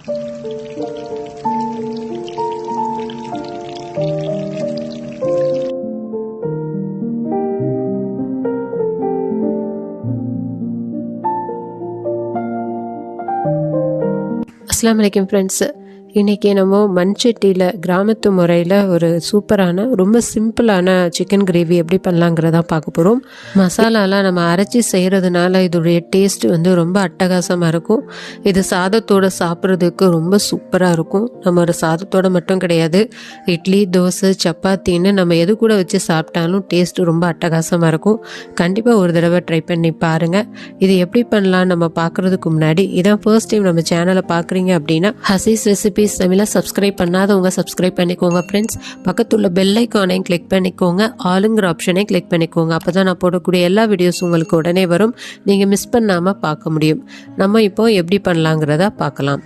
அஸ்ஸலாமு அலைக்கும் ஃப்ரெண்ட்ஸ். இன்றைக்கி நம்ம மண்சட்டியில் கிராமத்து முறையில் ஒரு சூப்பரான ரொம்ப சிம்பிளான சிக்கன் கிரேவி எப்படி பண்ணலாங்கிறதா பார்க்க போகிறோம். மசாலாலாம் நம்ம அரைச்சி செய்கிறதுனால இதோடைய டேஸ்ட் வந்து ரொம்ப அட்டகாசமாக இருக்கும். இது சாதத்தோடு சாப்பிட்றதுக்கு ரொம்ப சூப்பராக இருக்கும். நம்ம ஒரு சாதத்தோடு மட்டும் கிடையாது, இட்லி, தோசை, சப்பாத்தின்னு நம்ம எது கூட வச்சு சாப்பிட்டாலும் டேஸ்ட்டு ரொம்ப அட்டகாசமாக இருக்கும். கண்டிப்பாக ஒரு தடவை ட்ரை பண்ணி பாருங்கள். இது எப்படி பண்ணலான்னு நம்ம பார்க்குறதுக்கு முன்னாடி இதான் ஃபர்ஸ்ட் டைம் நம்ம சேனலை பார்க்குறீங்க அப்படின்னா ஹசீஸ் ரெசிபீஸ் தமிழை சப்ஸ்கிரைப் பண்ணாதவங்க சப்ஸ்கிரைப் பண்ணிக்கோங்க ஃப்ரெண்ட்ஸ். பக்கத்துள்ள பெல் ஐக்கானையும் கிளிக் பண்ணிக்கோங்க, ஆளுங்கிற ஆப்ஷனையும் கிளிக் பண்ணிக்கோங்க. அப்போ தான் நான் போடக்கூடிய எல்லா வீடியோஸும் உங்களுக்கு உடனே வரும், நீங்கள் மிஸ் பண்ணாமல் பார்க்க முடியும். நம்ம இப்போ எப்படி பண்ணலாங்கிறத பார்க்கலாம்.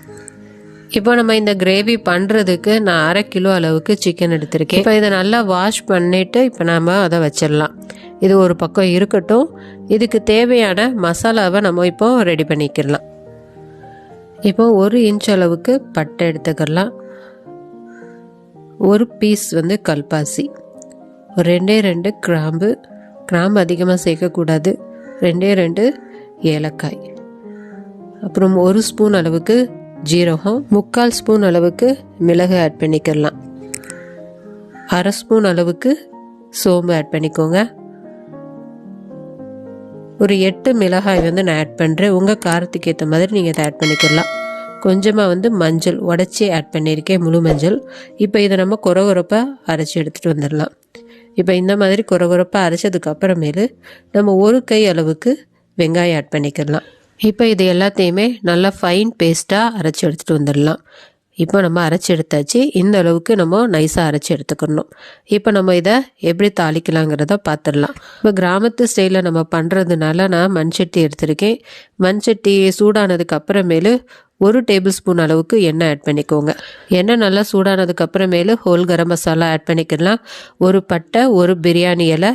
இப்போ நம்ம இந்த கிரேவி பண்ணுறதுக்கு நான் 1/2 கிலோ அளவுக்கு சிக்கன் எடுத்திருக்கேன். இப்போ இதை நல்லா வாஷ் பண்ணிவிட்டு இப்போ நம்ம அதை வச்சிடலாம். இது ஒரு பக்கம் இருக்கட்டும். இதுக்கு தேவையான மசாலாவை நம்ம இப்போ ரெடி பண்ணிக்கிடலாம். இப்போ 1 இன்ச் அளவுக்கு பட்டை எடுத்துக்கலாம், 1 பீஸ் வந்து கல்பாசி, 2 கிராம்பு, கிராம்பு அதிகமாக சேர்க்கக்கூடாது, 2 ஏலக்காய், அப்புறம் 1 ஸ்பூன் அளவுக்கு ஜீரகம், 3/4 ஸ்பூன் அளவுக்கு மிளகு ஆட் பண்ணிக்கலாம், 1/2 ஸ்பூன் அளவுக்கு சோம்பு ஆட் பண்ணிக்கோங்க, ஒரு 8 மிளகாய் வந்து நான் ஆட் பண்ணுறேன். உங்கள் காரத்துக்கு ஏற்ற மாதிரி நீங்கள் இதை ஆட் பண்ணிக்கலாம். கொஞ்சமாக வந்து மஞ்சள் உடச்சி ஆட் பண்ணியிருக்கேன், முழு மஞ்சள். இப்போ இதை நம்ம கொரகொரப்பாக அரைச்சி எடுத்துகிட்டு வந்துடலாம். இப்போ இந்த மாதிரி கொரகொரப்பாக அரைச்சதுக்கு அப்புறமேலு நம்ம 1 கை அளவுக்கு வெங்காயம் ஆட் பண்ணிக்கலாம். இப்போ இது எல்லாத்தையுமே நல்லா ஃபைன் பேஸ்ட்டாக அரைச்சி எடுத்துகிட்டு வந்துடலாம். இப்போ நம்ம அரைச்சி எடுத்தாச்சு. இந்த அளவுக்கு நம்ம நைஸாக அரைச்சி எடுத்துக்கணும். இப்போ நம்ம இதை எப்படி தாளிக்கலாங்கிறத பார்த்துடலாம். இப்போ கிராமத்து ஸ்டைலில் நம்ம பண்ணுறதுனால நான் மண்சட்டி எடுத்திருக்கேன். மண்சட்டி சூடானதுக்கு அப்புறமேலு 1 டேபிள் ஸ்பூன் அளவுக்கு எண்ணெய் ஆட் பண்ணிக்கோங்க. எண்ணெய் நல்லா சூடானதுக்கு அப்புறமேலு ஹோல் கரம் மசாலா ஆட் பண்ணிக்கலாம். 1 பட்டை, 1 பிரியாணி இலை,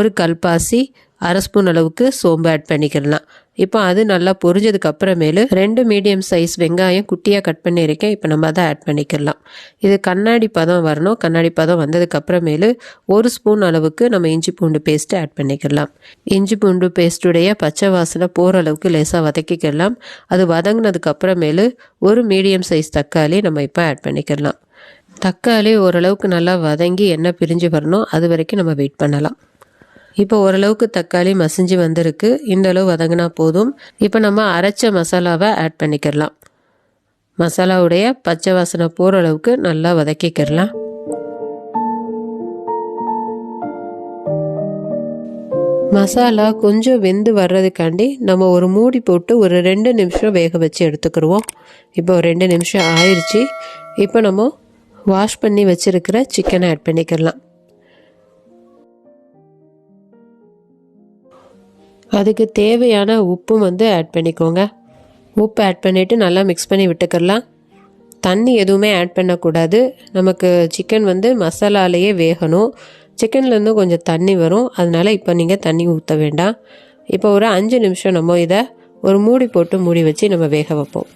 1 கல்பாசி, 1/2 ஸ்பூன் அளவுக்கு சோம்பு ஆட் பண்ணிக்கலாம். இப்போ அது நல்லா பொரிஞ்சதுக்கு அப்புறமேலு 2 மீடியம் சைஸ் வெங்காயம் குட்டியாக கட் பண்ணியிருக்கேன். இப்போ நம்ம அதை ஆட் பண்ணிக்கலாம். இது கண்ணாடி பதம் வரணும். கண்ணாடி பதம் வந்ததுக்கு அப்புறமேலு 1 ஸ்பூன் அளவுக்கு நம்ம இஞ்சி பூண்டு பேஸ்ட்டு ஆட் பண்ணிக்கலாம். இஞ்சி பூண்டு பேஸ்ட்டுடைய பச்சை வாசனை போகிற அளவுக்கு லேசாக வதக்கிக்கலாம். அது வதங்கினதுக்கு அப்புறமேலு 1 மீடியம் சைஸ் தக்காளி நம்ம இப்போ ஆட் பண்ணிக்கலாம். தக்காளி ஓரளவுக்கு நல்லா வதங்கி எண்ணெய் பிரிஞ்சு வரணும், அது வரைக்கும் நம்ம வெயிட் பண்ணலாம். இப்போ ஓரளவுக்கு தக்காளி மசிஞ்சு வந்திருக்கு. இந்த அளவு வதங்கினா போதும். இப்போ நம்ம அரைச்ச மசாலாவை ஆட் பண்ணிக்கலாம். மசாலாவுடைய பச்சை வாசனை போகிற அளவுக்கு நல்லா வதக்கிக்கலாம். மசாலா கொஞ்சம் வெந்து வர்றதுக்காண்டி நம்ம ஒரு மூடி போட்டு ஒரு 2 நிமிஷம் வேக வச்சு எடுத்துக்கிடுவோம். இப்போ 2 நிமிஷம் ஆயிடுச்சு. இப்போ நம்ம வாஷ் பண்ணி வச்சுருக்கிற சிக்கனை ஆட் பண்ணிக்கலாம். அதுக்கு தேவையான உப்பும் வந்து ஆட் பண்ணிக்கோங்க. உப்பு ஆட் பண்ணிவிட்டு நல்லா மிக்ஸ் பண்ணி விட்டுக்கலாம். தண்ணி எதுவுமே ஆட் பண்ணக்கூடாது. நமக்கு சிக்கன் வந்து மசாலாலேயே வேகணும். சிக்கன்லேருந்து கொஞ்சம் தண்ணி வரும், அதனால் இப்போ நீங்கள் தண்ணி ஊற்ற வேண்டாம். இப்போ ஒரு 5 நிமிஷம் நம்ம இதை ஒரு மூடி போட்டு மூடி வச்சு நம்ம வேக வைப்போம்.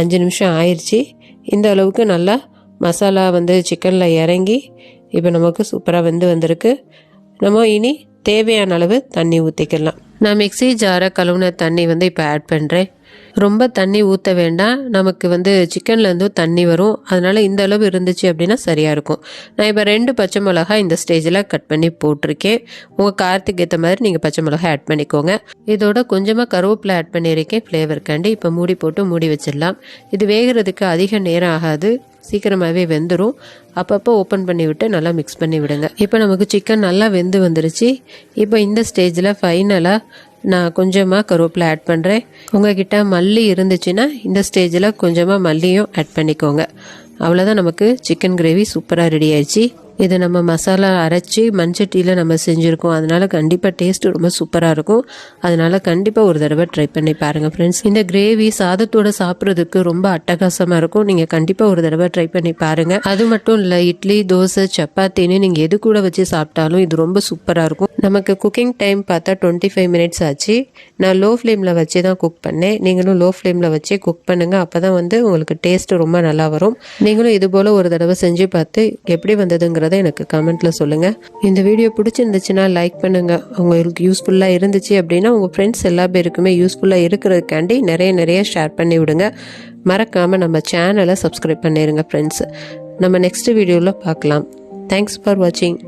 5 நிமிஷம் ஆயிடுச்சு. இந்த அளவுக்கு நல்லா மசாலா வந்து சிக்கனில் இறங்கி இப்போ நமக்கு சூப்பராக வந்திருக்கு. நம்ம இனி தேவையான அளவு தண்ணி ஊற்றிக்கலாம். நான் மிக்ஸி ஜாரை கழுவுன தண்ணி வந்து இப்போ ஆட் பண்ணுறேன். ரொம்ப தண்ணி ஊற்ற வேண்டாம், நமக்கு வந்து சிக்கன்லேருந்து தண்ணி வரும். அதனால் இந்த அளவு இருந்துச்சு அப்படின்னா சரியாக இருக்கும். நான் இப்போ 2 பச்சை மிளகாய் இந்த ஸ்டேஜில் கட் பண்ணி போட்டிருக்கேன். உங்கள் காரத்துக்கு ஏற்ற மாதிரி நீங்கள் பச்சை மிளகாய் ஆட் பண்ணிக்கோங்க. இதோட கொஞ்சமாக கருவேப்பிலை ஆட் பண்ணியிருக்கேன் ஃப்ளேவருக்காண்டி. இப்போ மூடி போட்டு மூடி வச்சிடலாம். இது வேகிறதுக்கு அதிக நேரம் ஆகாது, சீக்கிரமாகவே வெந்துடும். அப்பப்போ ஓப்பன் பண்ணி விட்டு நல்லா மிக்ஸ் பண்ணி விடுங்க. இப்போ நமக்கு சிக்கன் நல்லா வெந்து வந்துருச்சு. இப்போ இந்த ஸ்டேஜில் ஃபைனலாக நான் கொஞ்சமாக கருவேப்பிலை ஆட் பண்ணுறேன். உங்கள்கிட்ட மல்லி இருந்துச்சுன்னா இந்த ஸ்டேஜில் கொஞ்சமாக மல்லியும் ஆட் பண்ணிக்கோங்க. அவ்வளோதான், நமக்கு சிக்கன் கிரேவி சூப்பராக ரெடி ஆயிடுச்சு. இதை நம்ம மசாலா அரைச்சி மண்சட்டியில் நம்ம செஞ்சுருக்கோம். அதனால கண்டிப்பாக டேஸ்ட் ரொம்ப சூப்பராக இருக்கும். அதனால கண்டிப்பாக ஒரு தடவை ட்ரை பண்ணி பாருங்கள் ஃப்ரெண்ட்ஸ். இந்த கிரேவி சாதத்தோட சாப்பிட்றதுக்கு ரொம்ப அட்டகாசமாக இருக்கும். நீங்கள் கண்டிப்பாக ஒரு தடவை ட்ரை பண்ணி பாருங்கள். அது மட்டும் இல்லை, இட்லி, தோசை, சப்பாத்தின்னு நீங்கள் எது கூட வச்சு சாப்பிட்டாலும் இது ரொம்ப சூப்பராக இருக்கும். நமக்கு குக்கிங் டைம் பார்த்தா 25 மினிட்ஸ் ஆச்சு. நான் லோ ஃப்ளேமில் வச்சு தான் குக் பண்ணேன். நீங்களும் லோ ஃப்ளேமில் வச்சே குக் பண்ணுங்கள். அப்போ தான் வந்து உங்களுக்கு டேஸ்ட் ரொம்ப நல்லா வரும். நீங்களும் இது போல் ஒரு தடவை செஞ்சு பார்த்து எப்படி வந்ததுங்கிறத எனக்கு கமெண்ட்டில் சொல்லுங்கள். இந்த வீடியோ பிடிச்சிருந்துச்சுன்னா லைக் பண்ணுங்கள். உங்களுக்கு யூஸ்ஃபுல்லாக இருந்துச்சு அப்படின்னா உங்கள் ஃப்ரெண்ட்ஸ் எல்லா பேருக்குமே யூஸ்ஃபுல்லாக இருக்கிறதுக்காண்டி நிறைய ஷேர் பண்ணி விடுங்க. மறக்காமல் நம்ம சேனலை சப்ஸ்கிரைப் பண்ணிடுங்க ஃப்ரெண்ட்ஸ். நம்ம நெக்ஸ்ட் வீடியோவில் பார்க்கலாம். தேங்க்ஸ் ஃபார் வாட்சிங்.